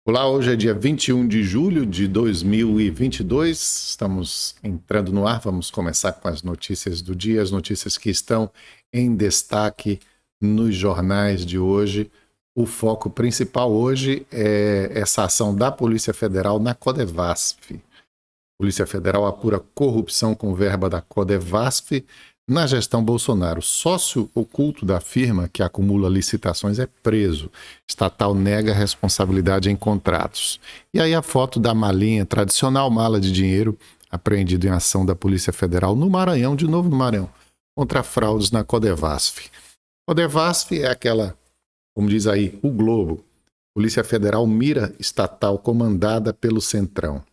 Olá, hoje é dia 21 de julho de 2022, estamos entrando no ar, vamos começar com as notícias do dia, as notícias que estão em destaque nos jornais de hoje. O foco principal hoje é essa ação da Polícia Federal na Codevasf. A Polícia Federal apura corrupção com verba da Codevasf na gestão Bolsonaro. Sócio oculto da firma que acumula licitações é preso. Estatal nega responsabilidade em contratos. E aí a foto da malinha, tradicional mala de dinheiro, apreendida em ação da Polícia Federal no Maranhão, de novo no Maranhão, contra fraudes na Codevasf. Codevasf é aquela, como diz aí, o Globo. Polícia Federal mira estatal comandada pelo Centrão.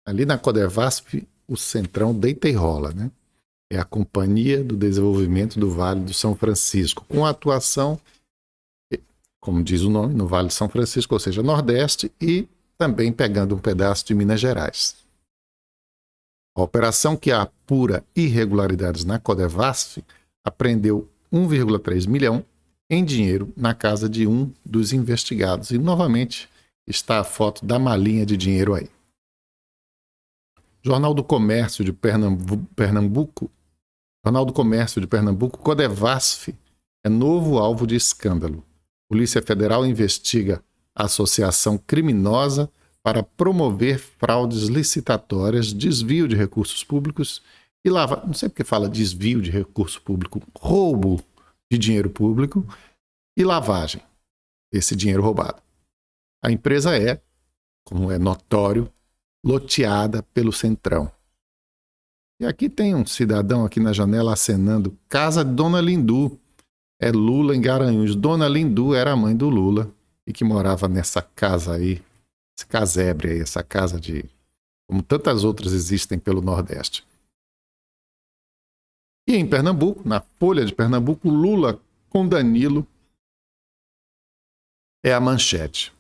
Ali na Codevasf, o Centrão deita e rola, né? É a Companhia do Desenvolvimento do Vale do São Francisco, com atuação, como diz o nome, no Vale do São Francisco, ou seja, Nordeste, e também pegando um pedaço de Minas Gerais. A operação que apura irregularidades na Codevasf apreendeu 1,3 milhão em dinheiro na casa de um dos investigados. E, novamente, está a foto da malinha de dinheiro aí. Jornal do Comércio de Pernambuco, Codevasf é novo alvo de escândalo. Polícia Federal investiga associação criminosa para promover fraudes licitatórias, desvio de recursos públicos e lavagem. Não sei porque fala desvio de recurso público, roubo de dinheiro público e lavagem desse dinheiro roubado. A empresa é, como é notório, loteada pelo Centrão. E aqui tem um cidadão aqui na janela acenando, casa de Dona Lindu. É Lula em Garanhuns. Dona Lindu era a mãe do Lula e que morava nessa casa aí, esse casebre aí, essa casa de... como tantas outras existem pelo Nordeste. E em Pernambuco, na Folha de Pernambuco, Lula com Danilo é a manchete.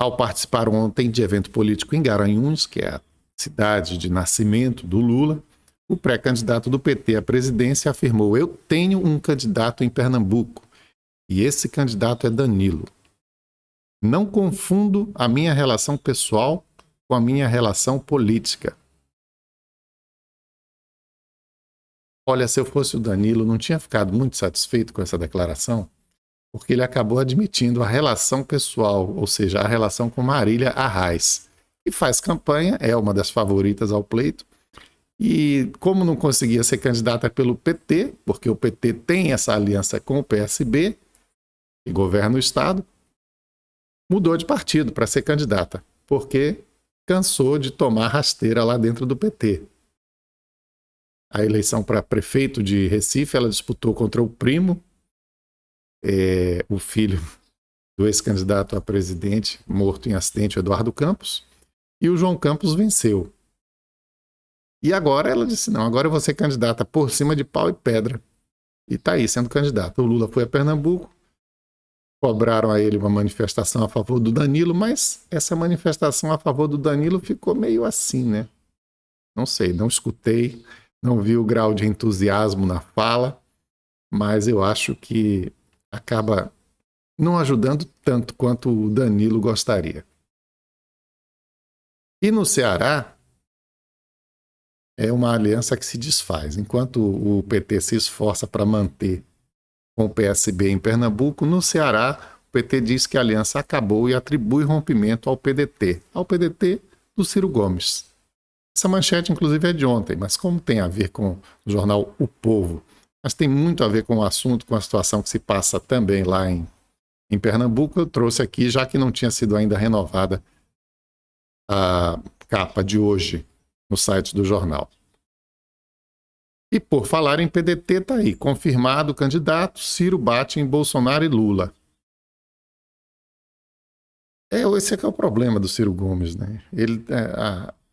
Ao participar ontem de evento político em Garanhuns, que é a cidade de nascimento do Lula, o pré-candidato do PT à presidência afirmou: eu tenho um candidato em Pernambuco e esse candidato é Danilo. Não confundo a minha relação pessoal com a minha relação política. Olha, se eu fosse o Danilo, não tinha ficado muito satisfeito com essa declaração, porque ele acabou admitindo a relação pessoal, ou seja, a relação com Marília Arraes, que faz campanha, é uma das favoritas ao pleito, e como não conseguia ser candidata pelo PT, porque o PT tem essa aliança com o PSB, que governa o Estado, mudou de partido para ser candidata, porque cansou de tomar rasteira lá dentro do PT. A eleição para prefeito de Recife, ela disputou contra o primo, o filho do ex-candidato a presidente, morto em acidente, Eduardo Campos, e o João Campos venceu. E agora ela disse, não, agora eu vou ser candidata por cima de pau e pedra. E está aí sendo candidata. O Lula foi a Pernambuco, cobraram a ele uma manifestação a favor do Danilo, mas essa manifestação a favor do Danilo ficou meio assim, né? Não sei, não escutei, não vi o grau de entusiasmo na fala, mas eu acho que acaba não ajudando tanto quanto o Danilo gostaria. E no Ceará, é uma aliança que se desfaz. Enquanto o PT se esforça para manter com o PSB em Pernambuco, no Ceará, o PT diz que a aliança acabou e atribui rompimento ao PDT do Ciro Gomes. Essa manchete, inclusive, é de ontem, mas como tem a ver com o jornal O Povo, mas tem muito a ver com o assunto, com a situação que se passa também lá em Pernambuco, eu trouxe aqui, já que não tinha sido ainda renovada a capa de hoje no site do jornal. E por falar em PDT, está aí, confirmado o candidato, Ciro bate em Bolsonaro e Lula. Esse é que é o problema do Ciro Gomes, né?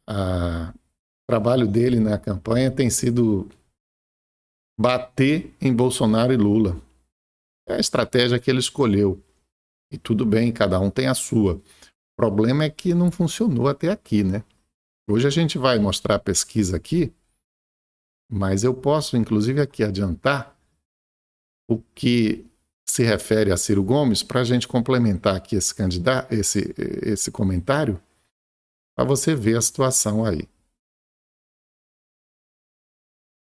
O trabalho dele na campanha tem sido bater em Bolsonaro e Lula. É a estratégia que ele escolheu. E tudo bem, cada um tem a sua. O problema é que não funcionou até aqui, né? Hoje a gente vai mostrar a pesquisa aqui, mas eu posso, inclusive, aqui adiantar o que se refere a Ciro Gomes, para a gente complementar aqui esse comentário, para você ver a situação aí.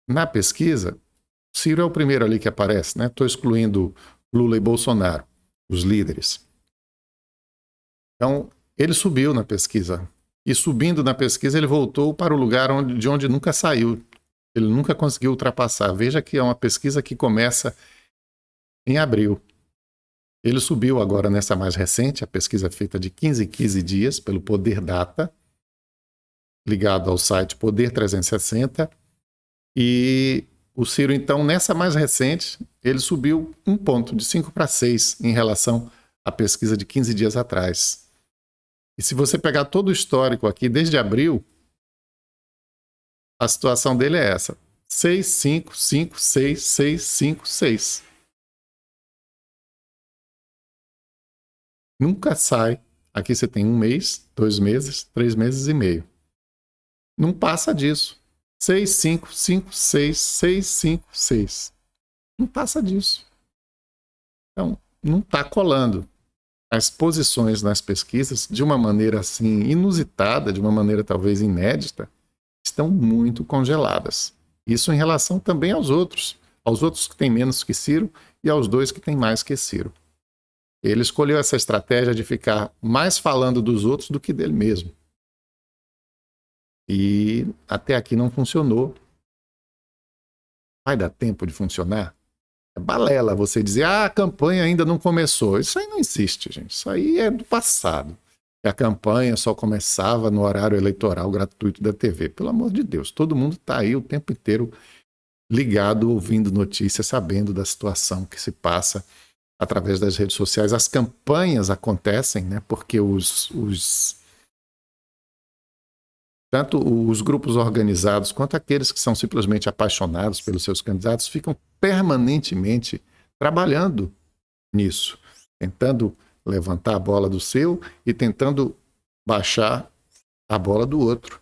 Na pesquisa, Ciro é o primeiro ali que aparece, né? Estou excluindo Lula e Bolsonaro, os líderes. Então, ele subiu na pesquisa. E subindo na pesquisa, ele voltou para o lugar de onde nunca saiu. Ele nunca conseguiu ultrapassar. Veja que é uma pesquisa que começa em abril. Ele subiu agora nessa mais recente, a pesquisa feita de 15 em 15 dias pelo Poder Data, ligado ao site Poder 360. E o Ciro, então, nessa mais recente, ele subiu 1 ponto, de 5 para 6, em relação à pesquisa de 15 dias atrás. E se você pegar todo o histórico aqui, desde abril, a situação dele é essa: 6, 5, 5, 6, 6, 5, 6. Nunca sai. Aqui você tem 1 mês, 2 meses, 3 meses e meio. Não passa disso. 6, 5, 5, 6, 6, 5, 6. Não passa disso. Então, não está colando. As posições nas pesquisas, de uma maneira assim inusitada, de uma maneira talvez inédita, estão muito congeladas. Isso em relação também aos outros que têm menos que Ciro e aos 2 que têm mais que Ciro. Ele escolheu essa estratégia de ficar mais falando dos outros do que dele mesmo. E até aqui não funcionou. Vai dar tempo de funcionar? É balela você dizer, a campanha ainda não começou. Isso aí não existe, gente. Isso aí é do passado. A campanha só começava no horário eleitoral gratuito da TV. Pelo amor de Deus, todo mundo está aí o tempo inteiro ligado, ouvindo notícias, sabendo da situação que se passa através das redes sociais. As campanhas acontecem, né? Porque tanto os grupos organizados quanto aqueles que são simplesmente apaixonados pelos seus candidatos ficam permanentemente trabalhando nisso, tentando levantar a bola do seu e tentando baixar a bola do outro.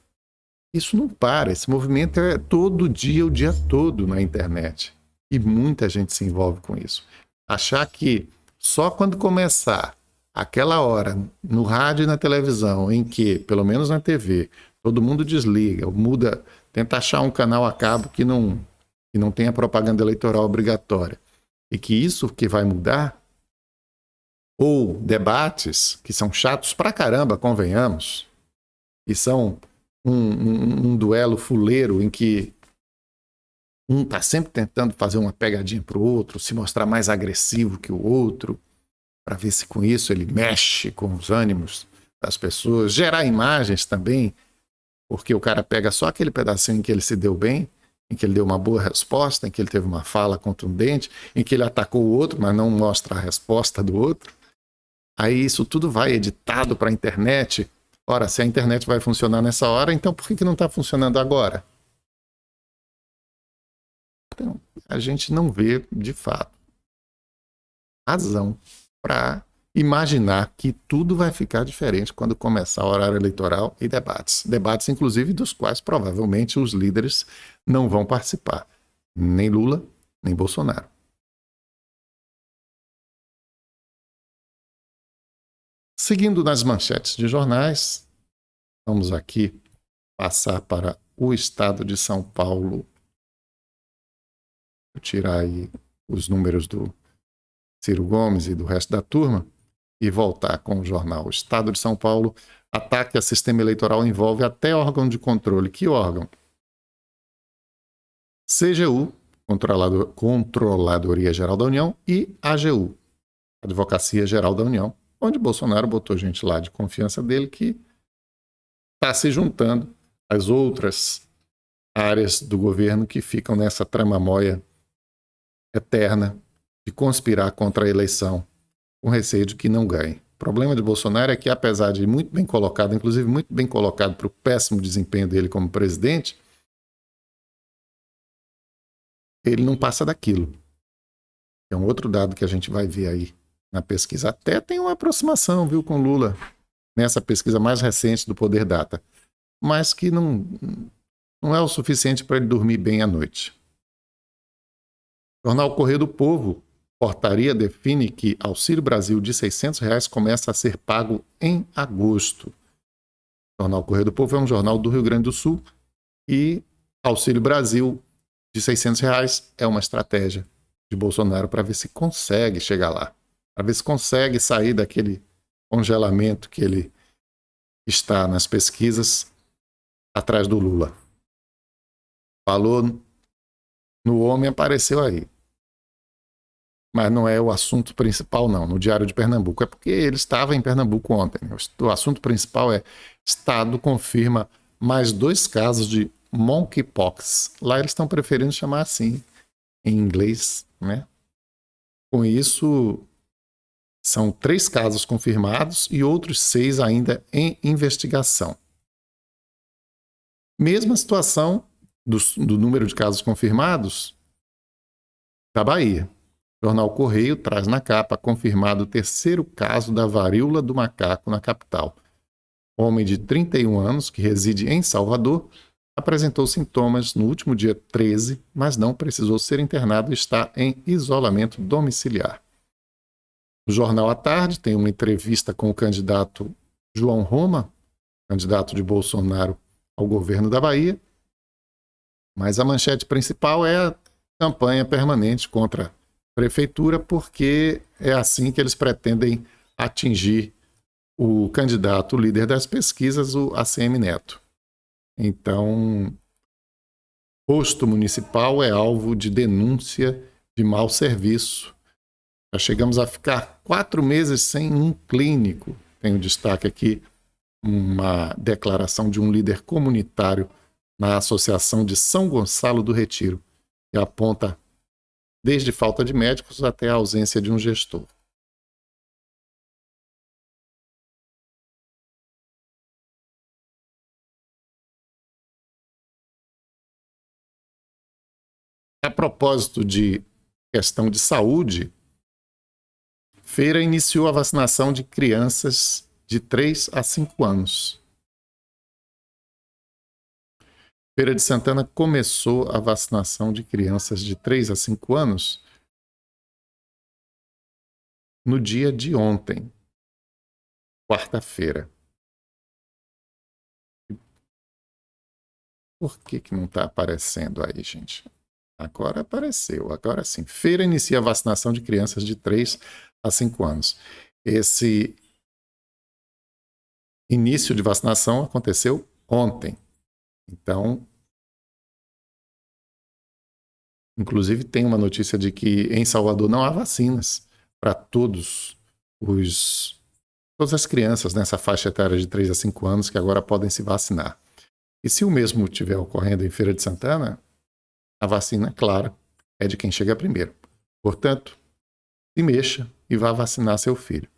Isso não para, esse movimento é todo dia, o dia todo na internet. E muita gente se envolve com isso. Achar que só quando começar aquela hora, no rádio e na televisão, em que, pelo menos na TV, todo mundo desliga, muda, tenta achar um canal a cabo que não tenha propaganda eleitoral obrigatória, e que isso que vai mudar, ou debates que são chatos pra caramba, convenhamos, e são um duelo fuleiro em que um está sempre tentando fazer uma pegadinha para o outro, se mostrar mais agressivo que o outro, para ver se com isso ele mexe com os ânimos das pessoas, gerar imagens também, porque o cara pega só aquele pedacinho em que ele se deu bem, em que ele deu uma boa resposta, em que ele teve uma fala contundente, em que ele atacou o outro, mas não mostra a resposta do outro. Aí isso tudo vai editado para a internet. Ora, se a internet vai funcionar nessa hora, então por que não está funcionando agora? Então, a gente não vê, de fato, razão para imaginar que tudo vai ficar diferente quando começar o horário eleitoral e debates. Debates, inclusive, dos quais provavelmente os líderes não vão participar. Nem Lula, nem Bolsonaro. Seguindo nas manchetes de jornais, vamos aqui passar para o estado de São Paulo. Vou tirar aí os números do Ciro Gomes e do resto da turma e voltar com o jornal. O Estado de São Paulo, ataque a sistema eleitoral envolve até órgão de controle. Que órgão? CGU, Controladoria Geral da União, e AGU, Advocacia Geral da União, onde Bolsonaro botou gente lá de confiança dele que está se juntando às outras áreas do governo que ficam nessa tramamóia eterna de conspirar contra a eleição, com receio de que não ganhe. O problema de Bolsonaro é que, apesar de muito bem colocado, inclusive muito bem colocado para o péssimo desempenho dele como presidente, ele não passa daquilo. É um outro dado que a gente vai ver aí na pesquisa. Até tem uma aproximação, viu, com Lula, nessa pesquisa mais recente do Poder Data, mas que não é o suficiente para ele dormir bem à noite. Jornal Correio do Povo Portaria define que Auxílio Brasil de R$ 600 começa a ser pago em agosto. O Jornal Correio do Povo é um jornal do Rio Grande do Sul e Auxílio Brasil de R$ 600 é uma estratégia de Bolsonaro para ver se consegue chegar lá, para ver se consegue sair daquele congelamento que ele está nas pesquisas atrás do Lula. Falou no homem, apareceu aí. Mas não é o assunto principal, não, no Diário de Pernambuco. É porque ele estava em Pernambuco ontem. O assunto principal é: Estado confirma mais 2 casos de monkeypox. Lá eles estão preferindo chamar assim, em inglês, né? Com isso, são 3 casos confirmados e outros 6 ainda em investigação. Mesma situação do número de casos confirmados da Bahia. O Jornal Correio traz na capa confirmado o 3º caso da varíola do macaco na capital. Homem de 31 anos, que reside em Salvador, apresentou sintomas no último dia 13, mas não precisou ser internado e está em isolamento domiciliar. No Jornal à Tarde tem uma entrevista com o candidato João Roma, candidato de Bolsonaro ao governo da Bahia, mas a manchete principal é a campanha permanente contra a prefeitura, porque é assim que eles pretendem atingir o candidato líder das pesquisas, o ACM Neto. Então, posto municipal é alvo de denúncia de mau serviço. Já chegamos a ficar 4 meses sem um clínico. Tem um destaque aqui, uma declaração de um líder comunitário na Associação de São Gonçalo do Retiro, que aponta desde falta de médicos até a ausência de um gestor. A propósito de questão de saúde, Feira iniciou a vacinação de crianças de 3 a 5 anos. Feira de Santana começou a vacinação de crianças de 3 a 5 anos no dia de ontem, quarta-feira. Por que não está aparecendo aí, gente? Agora apareceu, agora sim. Feira inicia a vacinação de crianças de 3 a 5 anos. Esse início de vacinação aconteceu ontem. Então, inclusive tem uma notícia de que em Salvador não há vacinas para todas as crianças nessa faixa etária de 3 a 5 anos que agora podem se vacinar. E se o mesmo estiver ocorrendo em Feira de Santana, a vacina, claro, é de quem chega primeiro. Portanto, se mexa e vá vacinar seu filho.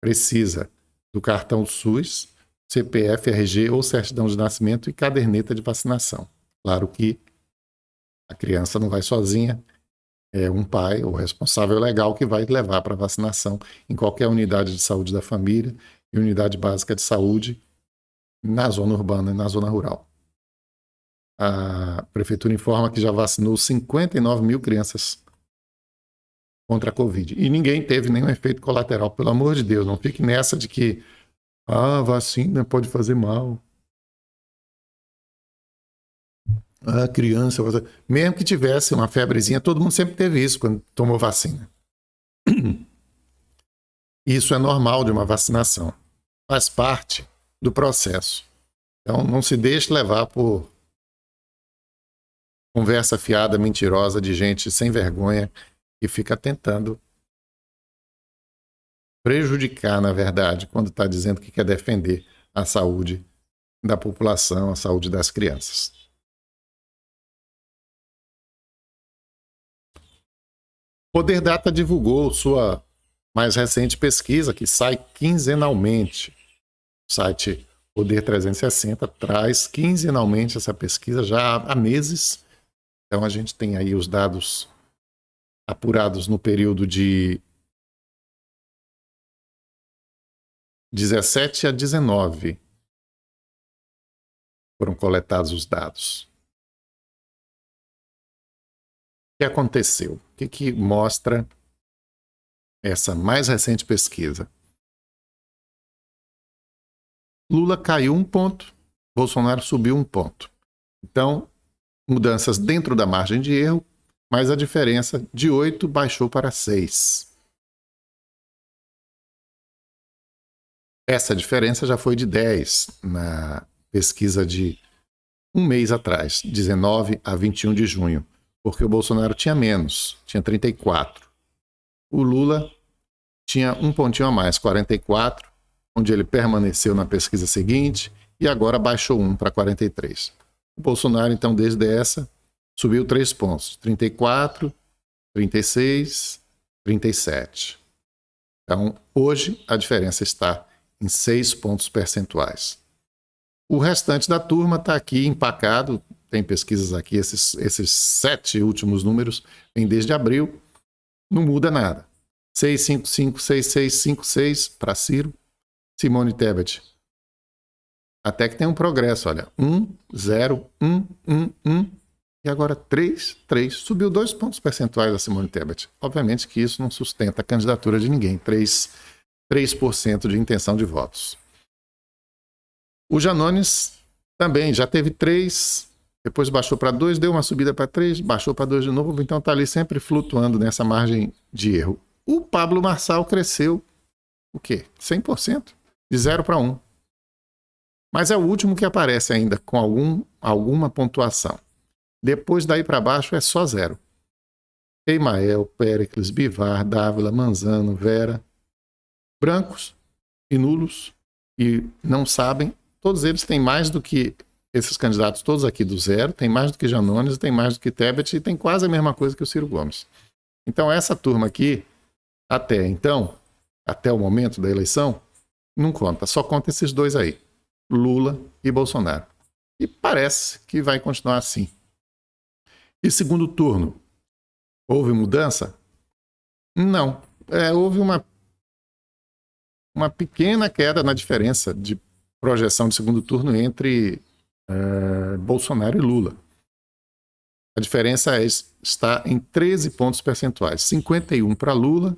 Precisa do cartão SUS, CPF, RG ou certidão de nascimento e caderneta de vacinação. Claro que a criança não vai sozinha, é um pai ou responsável legal que vai levar para vacinação em qualquer unidade de saúde da família e unidade básica de saúde na zona urbana e na zona rural. A prefeitura informa que já vacinou 59 mil crianças contra a Covid. E ninguém teve nenhum efeito colateral. Pelo amor de Deus, não fique nessa de que a vacina pode fazer mal. A criança... Mesmo que tivesse uma febrezinha, todo mundo sempre teve isso quando tomou vacina. Isso é normal de uma vacinação. Faz parte do processo. Então, não se deixe levar por conversa fiada, mentirosa de gente sem vergonha que fica tentando prejudicar, na verdade, quando está dizendo que quer defender a saúde da população, a saúde das crianças. Poder Data divulgou sua mais recente pesquisa, que sai quinzenalmente. O site Poder 360 traz quinzenalmente essa pesquisa já há meses. Então a gente tem aí os dados apurados no período de 17 a 19. Foram coletados os dados. O que aconteceu? O que mostra essa mais recente pesquisa. Lula caiu 1 ponto, Bolsonaro subiu 1 ponto. Então, mudanças dentro da margem de erro, mas a diferença de 8 baixou para 6. Essa diferença já foi de 10 na pesquisa de um mês atrás, 19 a 21 de junho, porque o Bolsonaro tinha menos, tinha 34. O Lula tinha um pontinho a mais, 44, onde ele permaneceu na pesquisa seguinte e agora baixou 1 para 43. O Bolsonaro, então, desde essa, subiu 3 pontos, 34, 36, 37. Então, hoje, a diferença está em 6 pontos percentuais. O restante da turma está aqui empacado, tem pesquisas aqui, esses 7 últimos números vêm desde abril, não muda nada. 655, 6656 para Ciro, Simone Tebet. Até que tem um progresso, olha, 1, 0, 1, 1, 1, e agora 3, 3. Subiu 2 pontos percentuais a Simone Tebet. Obviamente que isso não sustenta a candidatura de ninguém, 3% de intenção de votos. O Janones também já teve 3, depois baixou para 2, deu uma subida para 3, baixou para 2 de novo, então está ali sempre flutuando nessa margem de erro. O Pablo Marçal cresceu, o quê? 100%, de 0 para 1. Mas é o último que aparece ainda com alguma pontuação. Depois daí para baixo é só 0. Emael, Péricles, Bivar, Dávila, Manzano, Vera, brancos e nulos e não sabem, todos eles têm mais do que esses candidatos todos aqui do 0, tem mais do que Janones, tem mais do que Tebet e tem quase a mesma coisa que o Ciro Gomes. Então essa turma aqui, até o momento da eleição, não conta, só conta esses dois aí, Lula e Bolsonaro. E parece que vai continuar assim. E segundo turno, houve mudança? Não. Houve uma pequena queda na diferença de projeção de segundo turno entre Bolsonaro e Lula. A diferença está em 13 pontos percentuais. 51 para Lula,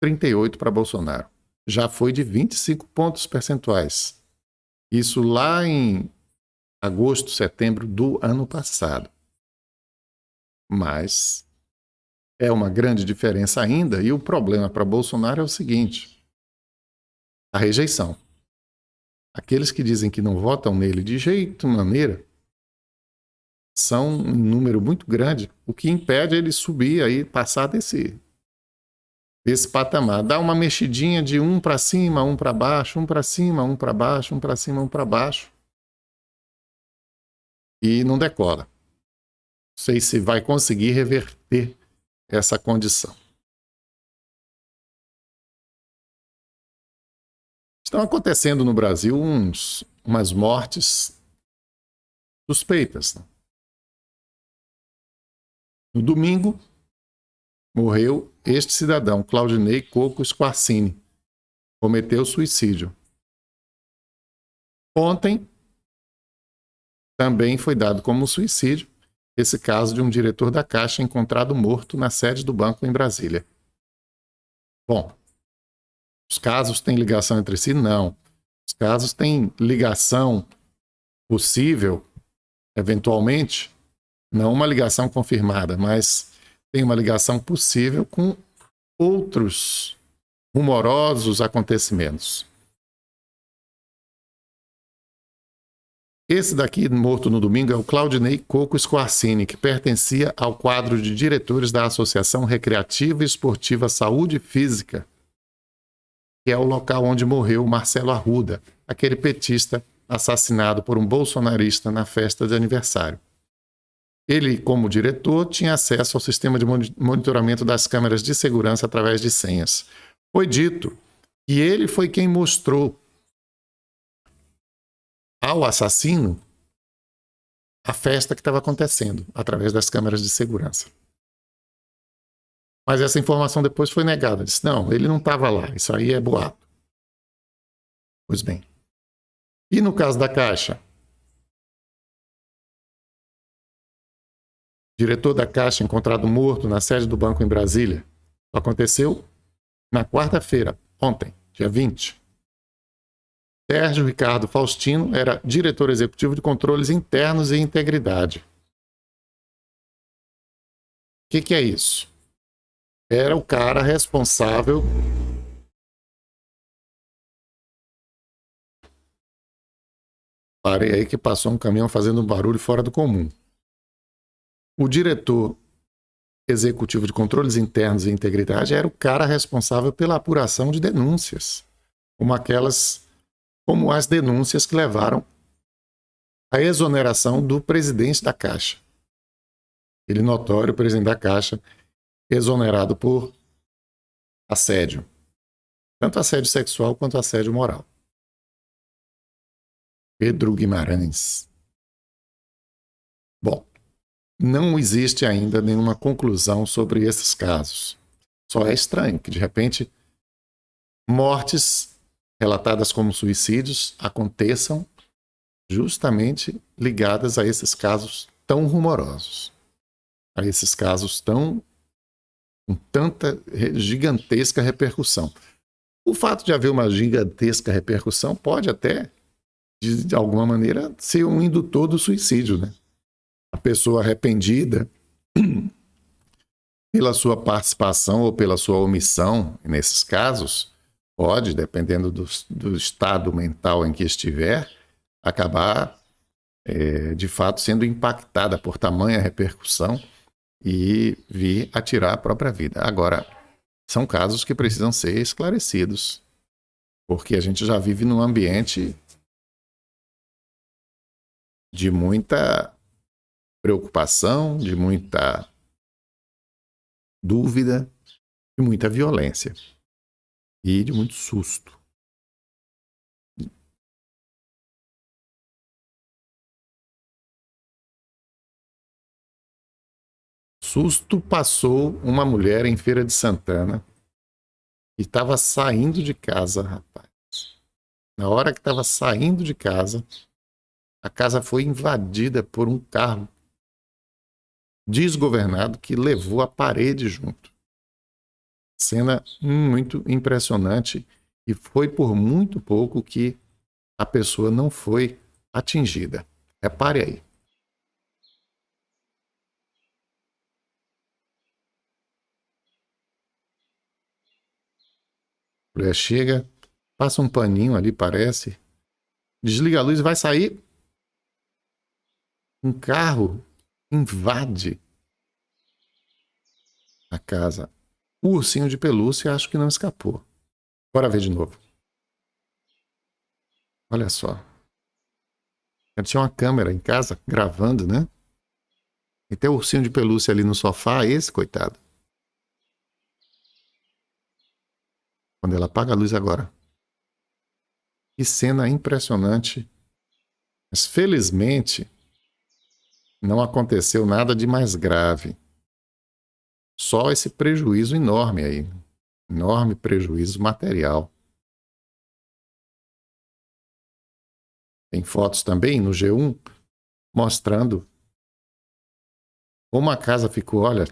38 para Bolsonaro. Já foi de 25 pontos percentuais. Isso lá em agosto, setembro do ano passado. Mas é uma grande diferença ainda, e o problema para Bolsonaro é o seguinte: a rejeição. Aqueles que dizem que não votam nele de jeito maneira são um número muito grande, o que impede ele subir aí, passar desse patamar. Dá uma mexidinha de 1 para cima, 1 para baixo, 1 para cima, 1 para baixo, 1 para cima, 1 para baixo. E não decola. Não sei se vai conseguir reverter essa condição. Estão acontecendo no Brasil umas mortes suspeitas. No domingo, morreu este cidadão, Claudinei Coco Squarcini. Cometeu suicídio. Ontem, também foi dado como suicídio esse caso de um diretor da Caixa encontrado morto na sede do banco em Brasília. Bom, os casos têm ligação entre si? Não. Os casos têm ligação possível, eventualmente, não uma ligação confirmada, mas tem uma ligação possível com outros rumorosos acontecimentos. Esse daqui, morto no domingo, é o Claudinei Coco Squarcini, que pertencia ao quadro de diretores da Associação Recreativa e Esportiva Saúde Física, que é o local onde morreu Marcelo Arruda, aquele petista assassinado por um bolsonarista na festa de aniversário. Ele, como diretor, tinha acesso ao sistema de monitoramento das câmeras de segurança através de senhas. Foi dito que ele foi quem mostrou ao assassino a festa que estava acontecendo através das câmeras de segurança. Mas essa informação depois foi negada. Disse, não, ele não estava lá, isso aí é boato. Pois bem. E no caso da Caixa? Diretor da Caixa encontrado morto na sede do banco em Brasília. Aconteceu Na quarta-feira, ontem, dia 20, Sérgio Ricardo Faustino era diretor executivo de controles internos e integridade. O que é isso? Era o cara responsável. Parei aí que passou um caminhão fazendo um barulho fora do comum. O diretor executivo de controles internos e integridade era o cara responsável pela apuração de denúncias, como as denúncias que levaram à exoneração do presidente da Caixa. Ele notório, presidente da Caixa, exonerado por assédio. Tanto assédio sexual quanto assédio moral. Pedro Guimarães. Bom, não existe ainda nenhuma conclusão sobre esses casos. Só é estranho que, de repente, mortes relatadas como suicídios aconteçam justamente ligadas a esses casos tão rumorosos, a esses casos com tanta gigantesca repercussão. O fato de haver uma gigantesca repercussão pode até, de alguma maneira, ser um indutor do suicídio, né? A pessoa arrependida pela sua participação ou pela sua omissão, nesses casos, pode, dependendo do estado mental em que estiver, acabar, de fato, sendo impactada por tamanha repercussão e vir a tirar a própria vida. Agora, são casos que precisam ser esclarecidos, porque a gente já vive num ambiente de muita preocupação, de muita dúvida, de muita violência e de muito susto. Susto passou uma mulher em Feira de Santana que estava saindo de casa, rapaz. Na hora que estava saindo de casa, a casa foi invadida por um carro desgovernado que levou a parede junto. Cena muito impressionante e foi por muito pouco que a pessoa não foi atingida. Repare aí. A mulher chega, passa um paninho ali, parece, desliga a luz e vai sair. Um carro invade a casa. O ursinho de pelúcia acho que não escapou. Bora ver de novo. Olha só. Tinha uma câmera em casa gravando, né? E tem o ursinho de pelúcia ali no sofá, esse coitado. Quando ela apaga a luz agora. Que cena impressionante. Mas felizmente não aconteceu nada de mais grave. Só esse prejuízo enorme aí. Enorme prejuízo material. Tem fotos também no G1 mostrando como a casa ficou. Olha,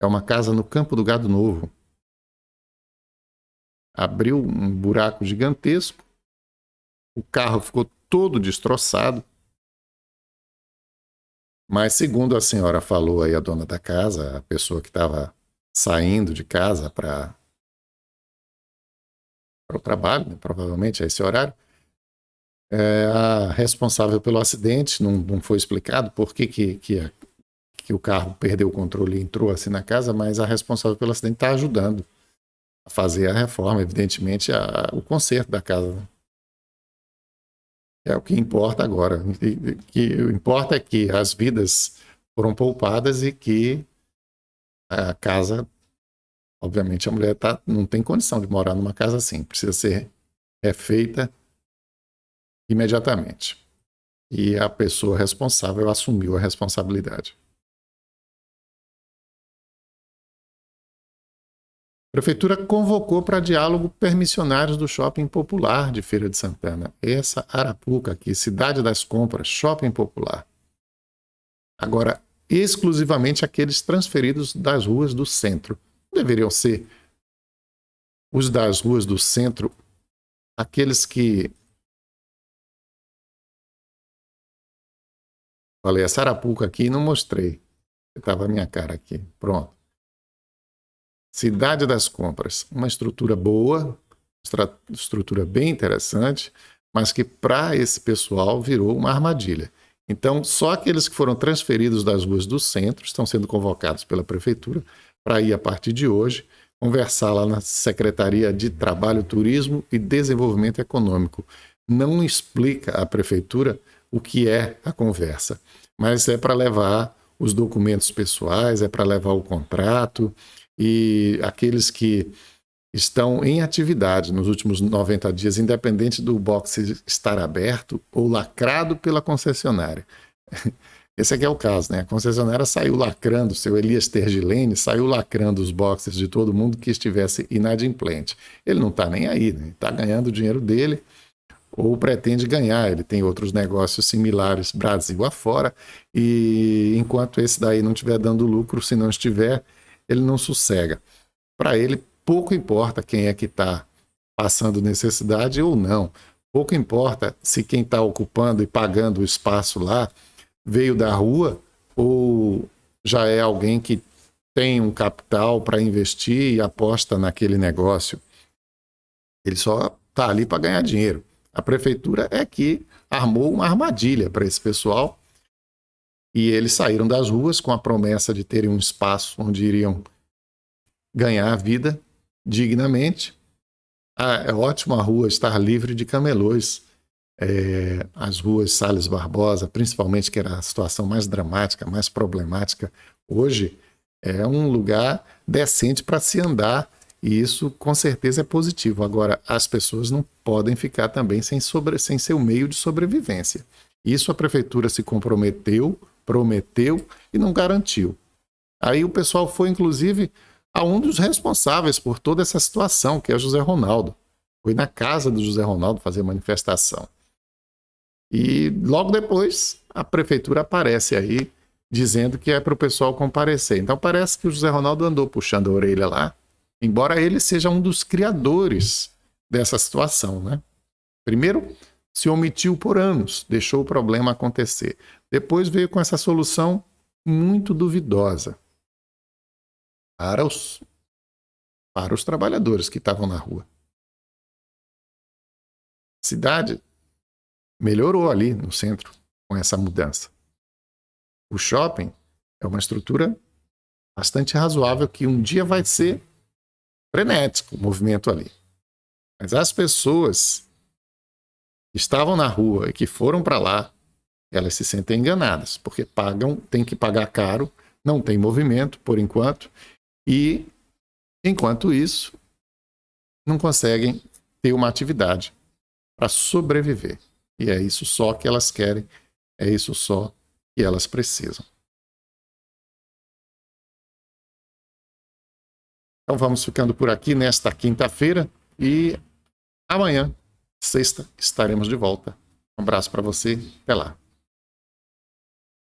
é uma casa no Campo do Gado Novo. Abriu um buraco gigantesco. O carro ficou todo destroçado. Mas segundo a senhora falou aí, a dona da casa, a pessoa que estava saindo de casa para o trabalho, né, provavelmente a esse horário, a responsável pelo acidente, não foi explicado por que o carro perdeu o controle e entrou assim na casa, mas a responsável pelo acidente está ajudando a fazer a reforma, evidentemente, o conserto da casa. É o que importa agora. O que importa é que as vidas foram poupadas e que a casa, obviamente, a mulher não tem condição de morar numa casa assim. Precisa ser refeita imediatamente. E a pessoa responsável assumiu a responsabilidade. A prefeitura convocou para diálogo permissionários do Shopping Popular de Feira de Santana. Essa Arapuca aqui, Cidade das Compras, Shopping Popular. Agora, exclusivamente aqueles transferidos das ruas do centro. Deveriam ser Os das ruas do centro, aqueles que... Falei a Sarapuca aqui e não mostrei. Estava a minha cara aqui. Pronto. Cidade das Compras. Uma estrutura boa, estrutura bem interessante, mas que para esse pessoal virou uma armadilha. Então, só aqueles que foram transferidos das ruas do centro estão sendo convocados pela prefeitura para ir, a partir de hoje, conversar lá na Secretaria de Trabalho, Turismo e Desenvolvimento Econômico. Não explica à prefeitura o que é a conversa, mas é para levar os documentos pessoais, é para levar o contrato, e aqueles que estão em atividade nos últimos 90 dias, independente do box estar aberto ou lacrado pela concessionária. Esse aqui é o caso, né? A concessionária saiu lacrando, seu Elias Tergilene saiu lacrando os boxes de todo mundo que estivesse inadimplente. Ele não está nem aí, né? Está ganhando o dinheiro dele, ou pretende ganhar. Ele tem outros negócios similares Brasil afora, e enquanto esse daí não estiver dando lucro, se não estiver, ele não sossega. Para ele, pouco importa quem é que está passando necessidade ou não. Pouco importa se quem está ocupando e pagando o espaço lá veio da rua ou já é alguém que tem um capital para investir e aposta naquele negócio. Ele só está ali para ganhar dinheiro. A prefeitura é que armou uma armadilha para esse pessoal e eles saíram das ruas com a promessa de terem um espaço onde iriam ganhar a vida dignamente. É ótimo a rua estar livre de camelôs. As ruas Salles Barbosa, principalmente, que era a situação mais dramática, mais problemática, hoje é um lugar decente para se andar, e isso com certeza é positivo. Agora, as pessoas não podem ficar também sem seu meio de sobrevivência. Isso a prefeitura se comprometeu, prometeu e não garantiu. Aí o pessoal foi, inclusive, a um dos responsáveis por toda essa situação, que é o José Ronaldo. Foi na casa do José Ronaldo fazer manifestação. E logo depois a prefeitura aparece aí dizendo que é para o pessoal comparecer. Então parece que o José Ronaldo andou puxando a orelha lá, embora ele seja um dos criadores dessa situação, né? Primeiro, se omitiu por anos, deixou o problema acontecer. Depois veio com essa solução muito duvidosa para os trabalhadores que estavam na rua. A cidade melhorou ali no centro com essa mudança. O shopping é uma estrutura bastante razoável que um dia vai ser frenético o movimento ali. Mas as pessoas que estavam na rua e que foram para lá, elas se sentem enganadas, porque tem que pagar caro, não tem movimento por enquanto, e enquanto isso não conseguem ter uma atividade para sobreviver. E é isso só que elas querem, é isso só que elas precisam. Então vamos ficando por aqui nesta quinta-feira e amanhã, sexta, estaremos de volta. Um abraço para você, até lá.